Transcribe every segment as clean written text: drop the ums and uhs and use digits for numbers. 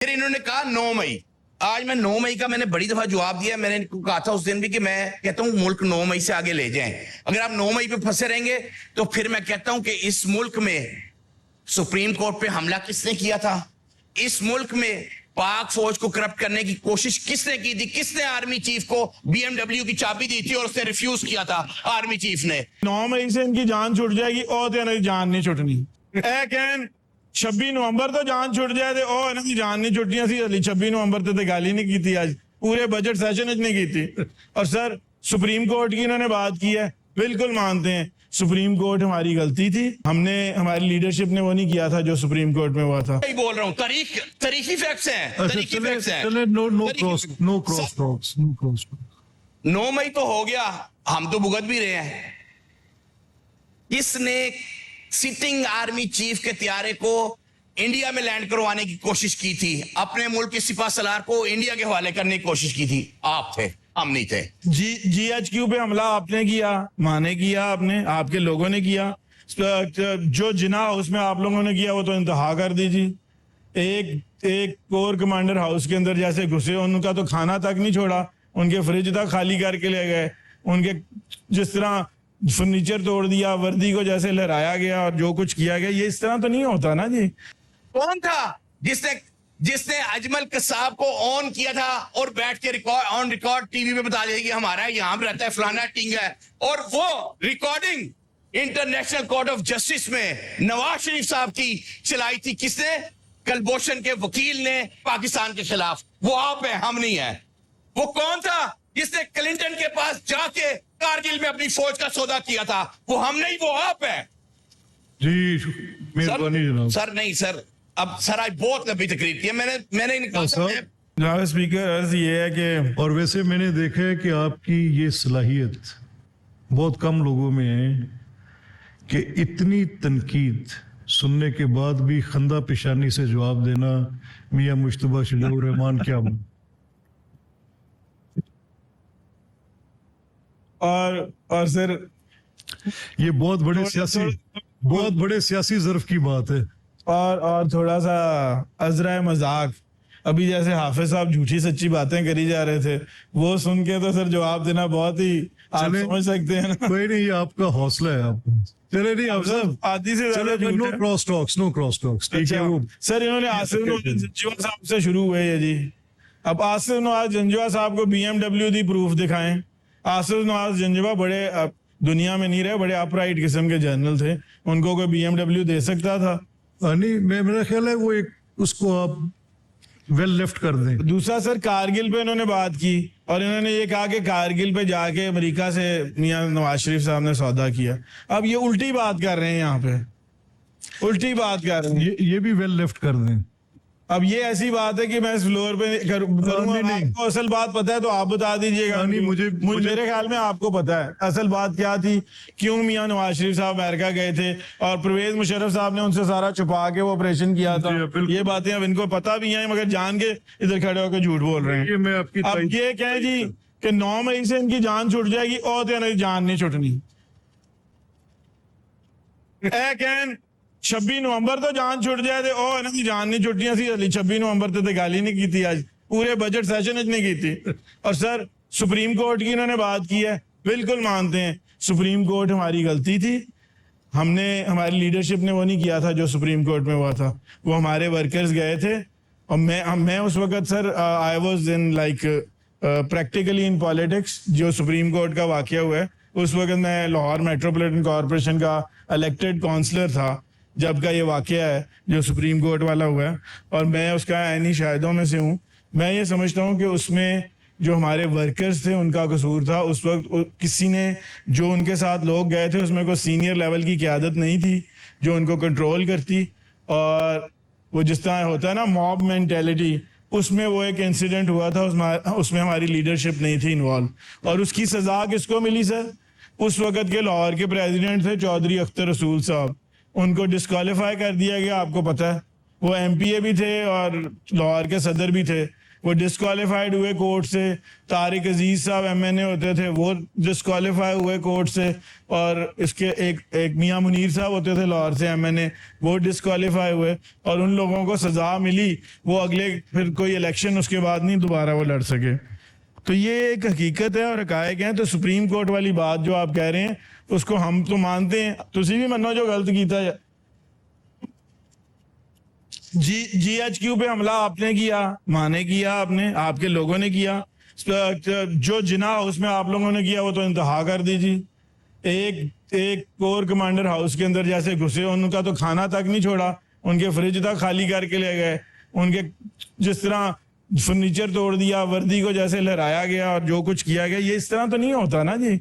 फिर इन्होंने कहा 9 मई। आज मैं 9 मई का मैंने बड़ी दफा जवाब दिया। मैंने इनको कहा था उस दिन भी कि मैं कहता हूं मुल्क 9 मई से आगे ले जाएं। अगर आप 9 मई पे फंसे रहेंगे तो फिर मैं कहता हूं कि इस मुल्क में सुप्रीम कोर्ट पे हमला किसने किया था? इस मुल्क में पाक फौज को करप्ट करने की कोशिश किसने की थी? किसने आर्मी चीफ को BMW की चाबी दी थी और उसने रिफ्यूज किया था आर्मी चीफ ने? 9 मई से इनकी जान छुट जाएगी और तो इन्हें जान नहीं छुटनी। ए कहन 26 नवंबर तो जान छुट जाए थे और इन्हें जान नहीं छुटनी सी। 26 नवंबर तो गाली नहीं की थी, आज पूरे बजट सेशन नहीं की थी। और सर सुप्रीम कोर्ट की इन्होंने बात की है, बिल्कुल मानते हैं सुप्रीम कोर्ट हमारी गलती थी, हमने हमारी लीडरशिप ने वो नहीं किया था जो सुप्रीम कोर्ट में हुआ था। मैं बोल रहा हूँ तारीखी फैक्ट्स हैं, तारीखी फैक्ट्स हैं। No cross talks. 9 मई तो हो गया, हम तो भुगत भी रहे हैं। इसने सिटिंग आर्मी चीफ के त्यारे को इंडिया में लैंड करवाने की कोशिश की थी, अपने मुल्क के सिपा सलार को इंडिया के हवाले करने की कोशिश की थी। आप थे, हम नहीं थे। GHQ पे हमला आपने किया, माने किया आपने, आपके लोगों ने किया। जो जिना हाउस में आप लोगों ने किया वो तो इंतहा कर दीजिए। एक कोर कमांडर हाउस के अंदर जैसे घुसे, उनका तो खाना तक नहीं छोड़ा, उनके फ्रिज तक खाली करके ले गए। उनके जिस तरह फर्नीचर तोड़ दिया, वर्दी को जैसे लहराया गया और जो कुछ किया गया, ये इस तरह तो नहीं होता ना जी। कौन था जिसने अजमल कसाब को ऑन किया था और बैठ के ऑन रिकॉर्ड टीवी पे बता दिया कि हमारा यहाँ पे रहता है, फलाना टिंगा है? और वो recording international court of justice में नवाज शरीफ साहब की चलाई थी। किसने? कलभूषण के वकील ने पाकिस्तान के खिलाफ। वो आप है, हम नहीं है। वो कौन था जिसने क्लिंटन के पास जाके कारगिल में अपनी फौज का सौदा किया था? वो हम नहीं, वो आप है जी। मेहरबानी जनाब। सर नहीं सर, अब सर आज बहुत लंबी तकरीर की। मैंने इनका जनाब स्पीकर, अर्ज ये है कि और वैसे मैंने देखा है कि आपकी ये सलाहियत बहुत कम लोगों में है कि इतनी तनकीद सुनने के बाद भी खंदा पेशानी से जवाब देना। मियां मुश्तबा शजौर रहमान क्या बोल। और सर ये बहुत बड़े सियासी ज़र्फ की बात है। और थोड़ा सा अजरा मजाक, अभी जैसे हाफिज साहब झूठी सच्ची बातें करी जा रहे थे, वो सुन के तो सर जवाब देना बहुत ही, आप समझ सकते हैं ना। कोई नहीं, ये आपका हौसला है। आपको चले नहीं, आप सब आदि से ज्यादा नो क्रॉस टॉक्स। ठीक है वो सर, इन्होंने आसिफ नवाज जंजुआ साहब से शुरू हुए है जी। अब आसिफ नवाज जंजुआ साहब को BMW दी प्रूफ दिखाएं। आसिफ नवाज जंजुआ बड़े दुनिया में नहीं रहे, बड़े अपराइट किस्म के जर्नल थे, उनको कोई BMW दे सकता था? नहीं, मेरा ख्याल है वो एक उसको आप वेल लेफ्ट कर दें। दूसरा सर, कारगिल पे इन्होंने बात की और इन्होंने ये कहा कि कारगिल पे जाके अमेरिका से मियां नवाज शरीफ साहब ने सौदा किया। अब ये उल्टी बात कर रहे हैं, यहाँ पे उल्टी बात कर रहे हैं। ये भी वेल लेफ्ट कर दें। अब ये ऐसी बात है कि मैं इस फ्लोर पे करूंगा। आपको असल बात पता है तो आप बता दीजिएगा। नहीं, मेरे ख्याल में आपको पता है असल बात क्या थी, क्यों मियां नवाज शरीफ साहब अमेरिका गए थे और परवेज मुशर्रफ साहब ने उनसे सारा छुपा के वो ऑपरेशन किया था। ये बातें अब इनको पता भी हैं, मगर जान के इधर खड़े होकर झूठ बोल रहे हैं। मैं आपकी अब ये कहें जी कि 9 मई से इनकी जान छुट जाएगी और तो इनकी जान नहीं छुटनी। 26 नवंबर तो जान छुट जाए थे और इन्हें जान नहीं छुटनी सी। 26 नवंबर तो गाली नहीं की थी, आज पूरे बजट सेशन नहीं की थी। और सर सुप्रीम कोर्ट की इन्होंने बात की है, बिल्कुल मानते हैं सुप्रीम कोर्ट हमारी गलती थी, हमने हमारी लीडरशिप ने वो नहीं किया था जो सुप्रीम कोर्ट में हुआ था। वो हमारे वर्कर्स गए थे और मैं उस वक्त sir I was in like practically in politics. जो सुप्रीम कोर्ट का वाकया हुआ है उस वक्त मैं लाहौर मेट्रोपॉलिटन कॉरपोरेशन का इलेक्टेड काउंसलर था जब का ये वाकया है जो सुप्रीम कोर्ट वाला हुआ है, और मैं उसका ऐनी शाहिदों में से हूँ। मैं ये समझता हूँ कि उसमें जो हमारे वर्कर्स थे उनका कसूर था। उस वक्त किसी ने, जो उनके साथ लोग गए थे उसमें कोई सीनियर लेवल की क़यादत नहीं थी जो उनको कंट्रोल करती, और वो जिस तरह होता है ना मॉब मेंटेलिटी, उसमें वो एक इंसिडेंट हुआ था, उसमें हमारी लीडरशिप नहीं थी इन्वॉल्व। और उसकी सजा किसको मिली सर? उस वक्त के लाहौर के प्रेसिडेंट थे चौधरी अख्तर रसूल साहब, उनको डिस्क्वालीफाई कर दिया गया। आपको पता है वो MPA भी थे और लाहौर के सदर भी थे, वो डिस्क्वालीफाइड हुए कोर्ट से। तारिक अजीज साहब MNA होते थे, वो डिस्क्वालीफाई हुए कोर्ट से। और इसके एक मियां मुनीर साहब होते थे लाहौर से MNA, वो डिस्क्वालीफाई हुए और उन लोगों को सजा मिली। वो अगले फिर कोई इलेक्शन उसके बाद नहीं दोबारा वो लड़ सके। तो ये एक हकीकत है और हकायक हैं। तो सुप्रीम कोर्ट वाली बात जो आप कह रहे हैं उसको हम तो मानते हैं, तुसी भी मनो जो गलत किया है। GHQ पे हमला आपने किया, माने किया, आपने, आपके लोगों ने किया। जो जिना हाउस में आप लोगों ने किया वो तो इंतहा कर दीजिए। एक कोर कमांडर हाउस के अंदर जैसे घुसे, उनका तो खाना तक नहीं छोड़ा, उनके फ्रिज तक खाली करके ले गए, उनके जिस तरह फर्नीचर तोड़ दिया, वर्दी को जैसे लहराया गया और जो कुछ किया गया, ये इस तरह तो नहीं होता ना जी।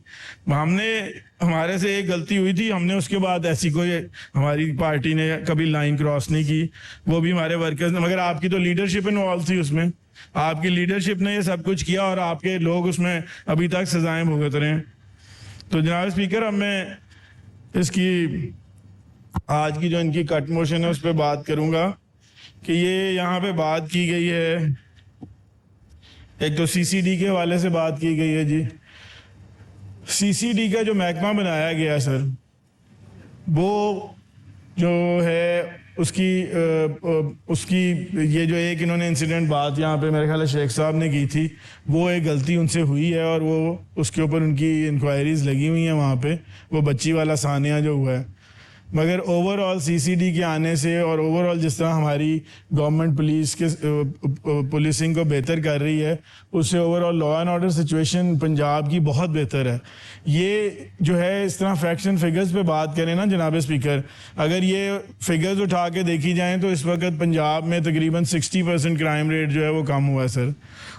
हमारे से एक गलती हुई थी, हमने उसके बाद ऐसी कोई हमारी पार्टी ने कभी लाइन क्रॉस नहीं की, वो भी हमारे वर्कर्स ने। मगर आपकी तो लीडरशिप इन्वॉल्व थी उसमें, आपकी लीडरशिप ने ये सब कुछ किया और आपके लोग उसमें अभी तक सजाएं भुगत रहे हैं। तो जनाब स्पीकर, अब मैं इसकी आज की जो इनकी कट मोशन है उस पर बात करूंगा कि ये यहाँ पे बात की गई है, एक तो CCD के हवाले से बात की गई है जी। CCD का जो महकमा बनाया गया सर, वो जो है उसकी ये जो एक इन्होंने इंसिडेंट बात यहाँ पे मेरे ख्याल है शेख साहब ने की थी, वो एक गलती उनसे हुई है और वो उसके ऊपर उनकी इंक्वायरीज लगी हुई हैं वहाँ पे, वो बच्ची वाला सानिया जो हुआ है। मगर ओवरऑल CCD के आने से और ओवरऑल जिस तरह हमारी गवर्नमेंट पुलिसिंग को बेहतर कर रही है, उससे overall law and order situation Punjab की बहुत बेहतर है। ये जो है इस तरह फैक्ट्स एंड फिगर्स पे बात करें ना जनाब स्पीकर, अगर ये फिगर्स उठा के देखी जाएं तो इस वक्त पंजाब में तकरीबन 60% क्राइम रेट जो है वो कम हुआ है सर।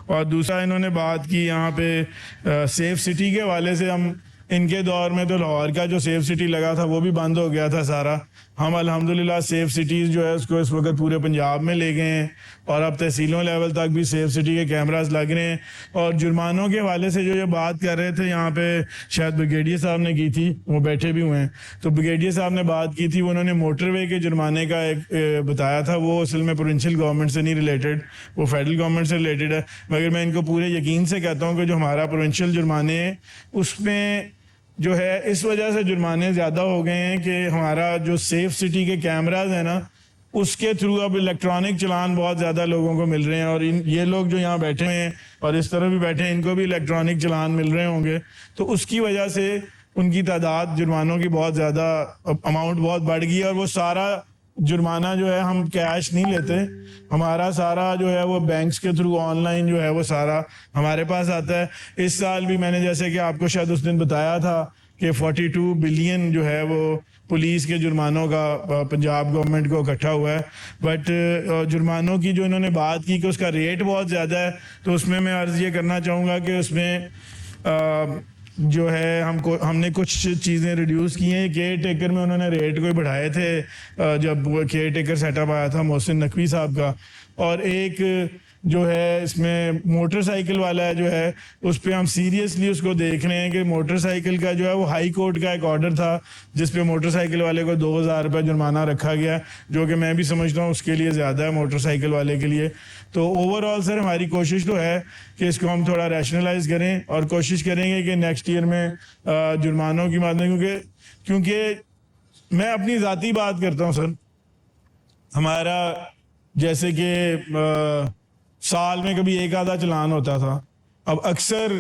और दूसरा इन्होंने बात की यहाँ पे सेफ सिटी के हवाले से, हम इनके दौर में तो लाहौर का जो सेफ सिटी लगा था वो भी बंद हो गया था सारा। हम अल्हम्दुलिल्लाह सेफ सिटीज़ जो है उसको इस वक्त पूरे पंजाब में ले गए हैं और अब तहसीलों लेवल तक भी सेफ सिटी के कैमरास लग रहे हैं। और जुर्मानों के हवाले से जो ये बात कर रहे थे यहाँ पे, शायद ब्रिगेडियर साहब ने की थी, वो बैठे भी हुए हैं, तो ब्रिगेडियर साहब ने बात की थी, उन्होंने मोटरवे के जुर्माने का एक बताया था, वो असल में प्रोविंशियल गवर्नमेंट से नहीं रिलेटेड, वो फेडरल गवर्नमेंट से रिलेटेड है। मगर मैं इनको पूरे यकीन से कहता हूँ कि जो हमारा प्रोविंशियल जुर्माने हैं उसमें जो है इस वजह से जुर्माने ज़्यादा हो गए हैं कि हमारा जो सेफ सिटी के कैमराज है ना, उसके थ्रू अब इलेक्ट्रॉनिक चलान बहुत ज़्यादा लोगों को मिल रहे हैं। और ये लोग जो यहाँ बैठे हैं और इस तरह भी बैठे हैं, इनको भी इलेक्ट्रॉनिक चलान मिल रहे होंगे, तो उसकी वजह से उनकी तादाद जुर्मानों की बहुत ज़्यादा अमाउंट बहुत बढ़ गई है। और वो सारा जुर्माना जो है हम कैश नहीं लेते, हमारा सारा जो है वो बैंक्स के थ्रू ऑनलाइन जो है वो सारा हमारे पास आता है। इस साल भी मैंने जैसे कि आपको शायद उस दिन बताया था कि 42 बिलियन जो है वो पुलिस के जुर्मानों का पंजाब गवर्नमेंट को इकट्ठा हुआ है। बट जुर्मानों की जो इन्होंने बात की कि उसका रेट बहुत ज़्यादा है, तो उसमें मैं अर्ज़ ये करना चाहूँगा कि उसमें जो है हमने कुछ चीज़ें रिड्यूस की हैं। केयर टेकर में उन्होंने रेट कोई बढ़ाए थे जब वो केयर टेकर सेटअप आया था मोहसिन नकवी साहब का। और एक जो है इसमें मोटरसाइकिल वाला है जो है, उस पर हम सीरियसली उसको देख रहे हैं कि मोटरसाइकिल का जो है वो हाई कोर्ट का एक ऑर्डर था जिस पे मोटरसाइकिल वाले को 2000 रुपये जुर्माना रखा गया, जो कि मैं भी समझता हूँ उसके लिए ज़्यादा है मोटरसाइकिल वाले के लिए। तो ओवरऑल सर हमारी कोशिश तो है कि इसको हम थोड़ा रैशनलाइज करें और कोशिश करेंगे कि नेक्स्ट ईयर में जुर्मानों की बात, क्योंकि मैं अपनी ज़ाती बात करता हूँ सर, हमारा जैसे कि साल में कभी एक आधा चलान होता था, अब अक्सर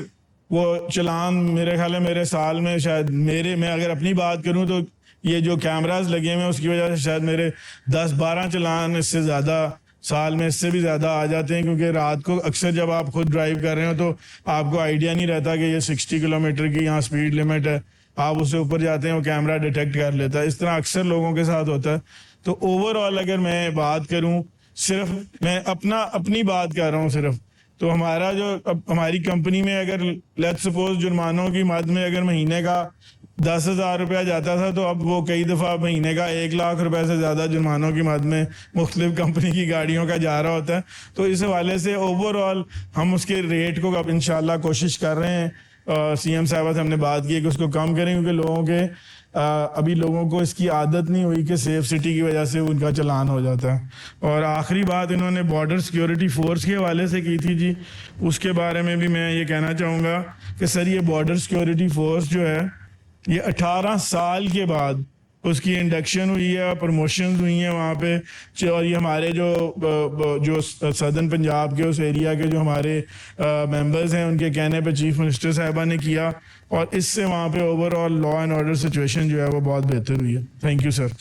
वो चलान मेरे ख्याल है मेरे साल में शायद मैं अगर अपनी बात करूं तो ये जो कैमरास लगे हुए हैं उसकी वजह से शायद मेरे 10-12 चलान इससे ज़्यादा साल में इससे भी ज़्यादा आ जाते हैं। क्योंकि रात को अक्सर जब आप खुद ड्राइव कर रहे हो तो आपको आइडिया नहीं रहता कि ये 60 किलोमीटर की यहाँ स्पीड लिमिट है, आप उससे ऊपर जाते हैं वो कैमरा डिटेक्ट कर लेता है। इस तरह अक्सर लोगों के साथ होता है। तो ओवरऑल अगर मैं बात करूँ, सिर्फ मैं अपनी बात कर रहा हूँ सिर्फ, तो हमारा जो हमारी कंपनी में अगर लेट्स सपोज जुर्मानों की मद में अगर महीने का 10,000 रुपया जाता था, तो अब वो कई दफ़ा महीने का 1 लाख रुपए से ज़्यादा जुर्मानों की मद में मुख्तलिफ कंपनी की गाड़ियों का जा रहा होता है। तो इस हवाले से ओवरऑल हम उसके रेट को अब इंशाल्लाह कोशिश कर रहे हैं सीएम साहबा से हमने बात की है कि उसको कम करें, क्योंकि लोगों के अभी लोगों को इसकी आदत नहीं हुई कि सेफ सिटी की वजह से उनका चालान हो जाता है। और आखिरी बात इन्होंने बॉर्डर सिक्योरिटी फोर्स के हवाले से की थी जी, उसके बारे में भी मैं ये कहना चाहूँगा कि सर ये बॉर्डर सिक्योरिटी फोर्स जो है ये 18 साल के बाद उसकी इंडक्शन हुई है, प्रमोशन हुई है वहाँ पे। और ये हमारे जो सदर्न पंजाब के उस एरिया के जो हमारे मेंबर्स हैं उनके कहने पे चीफ मिनिस्टर साहबा ने किया, और इससे वहाँ पे overall law and order situation जो है वो बहुत बेहतर हुई है। Thank you sir.